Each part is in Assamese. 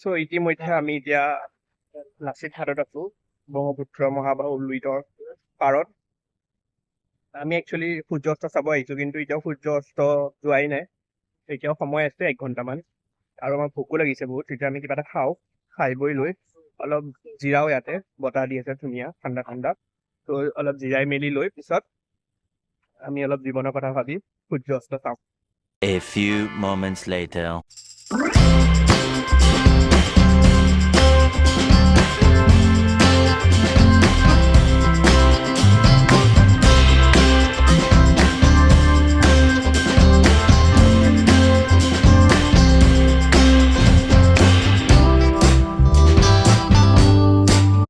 চ' ইতিমধ্যে আমি এতিয়া লাচিত ঘাটত আছো ব্ৰহ্মপুত্ৰ মহাবাহু লুইতৰ পাৰত। আমি একচুৱেলি সূৰ্যাস্ত চাব আহিছো, কিন্তু এতিয়াও সূৰ্যাস্ত যোৱাই নাই। এতিয়াও সময় আছে 1 ঘণ্টামান, আৰু আমাৰ ভোকো লাগিছে বহুত। তেতিয়া আমি কিবা এটা খাওঁ, খাই বৈ লৈ অলপ জিৰাও। ইয়াতে বতাহ দি আছে ধুনীয়া ঠাণ্ডা ঠাণ্ডা। ত' অলপ জিৰাই মেলি লৈ পিছত আমি অলপ জীৱনৰ কথা ভাবি সূৰ্যাস্ত চাওঁ। A few moments later.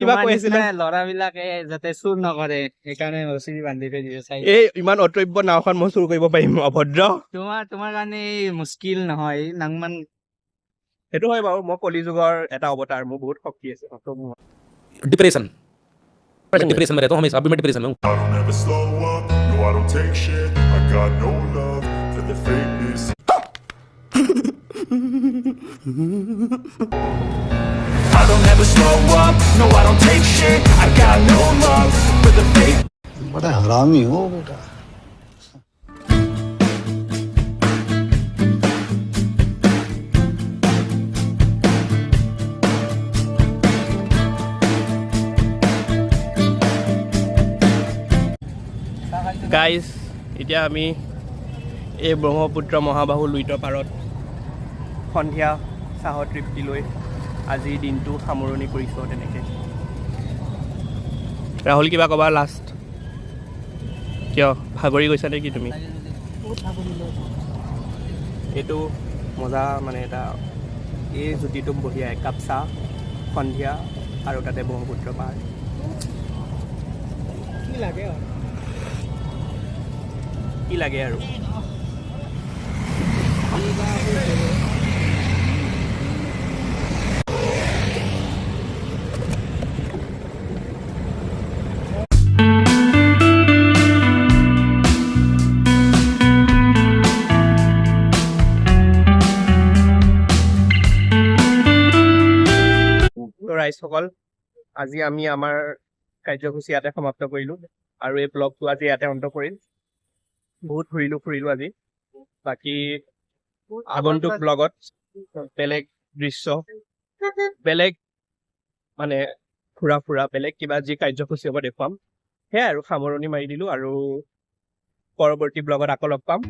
কিবা কৈ আছিলে? ল'ৰাবিলাকে যাতে চুৰ নকৰে সেইকাৰণে ৰছী বান্ধি থৈ দিছে চাই। এই ইমান অতব্য নাওখন মই চুৰ কৰিব পাৰিম? অভদ্ৰ। তোমাৰ কাৰণে মুস্কিল নহয় নাংমান। সেইটো হয় বাৰু, মই কলিযুগৰ এটা অৱতাৰ, মোৰ বহুত শক্তি আছে। डिप्रेशन डिप्रेशन में रहता हूँ हमेशा। अभी मैं डिप्रेशन में हूँ। I don't ever slow up, no I don't take shit. I got no love for the fakeness. I don't ever slow up, no I don't take shit. I got no love for the fake. बड़ा हरामी हो बेटा। গাইজ, এতিয়া আমি এই ব্ৰহ্মপুত্ৰ মহাবাহু লুইতৰ পাৰত সন্ধিয়া চাহৰ তৃপ্তি লৈ আজিৰ দিনটো সামৰণি কৰিছোঁ। তেনেকৈ ৰাহুল, কিবা ক'বা লাষ্ট? কিয় ভাগৰি গৈছা নেকি তুমি? এইটো মজা মানে এটা, এই জুতিটো বঢ়িয়া। একাপ চাহ সন্ধিয়া আৰু তাতে ব্ৰহ্মপুত্ৰ পাৰ। কি লাগে আৰু? কি লাগে আৰু? ৰাইজসকল, আজি আমি আমাৰ কাৰ্যসূচী ইয়াতে সমাপ্ত কৰিলোঁ, আৰু এই ব্লগটো আজি ইয়াতে অন্ত কৰিম। বহুত ফুৰিলোঁ আজি। বাকী আগন্তুক ব্লগত বেলেগ দৃশ্য, বেলেগ মানে ফুৰা বেলেগ কিবা যি কাৰ্যসূচী হ'ব দেখুৱাম। সেয়াই আৰু সামৰণি মাৰি দিলোঁ, আৰু পৰৱৰ্তী ব্লগত আকৌ লগ পাম।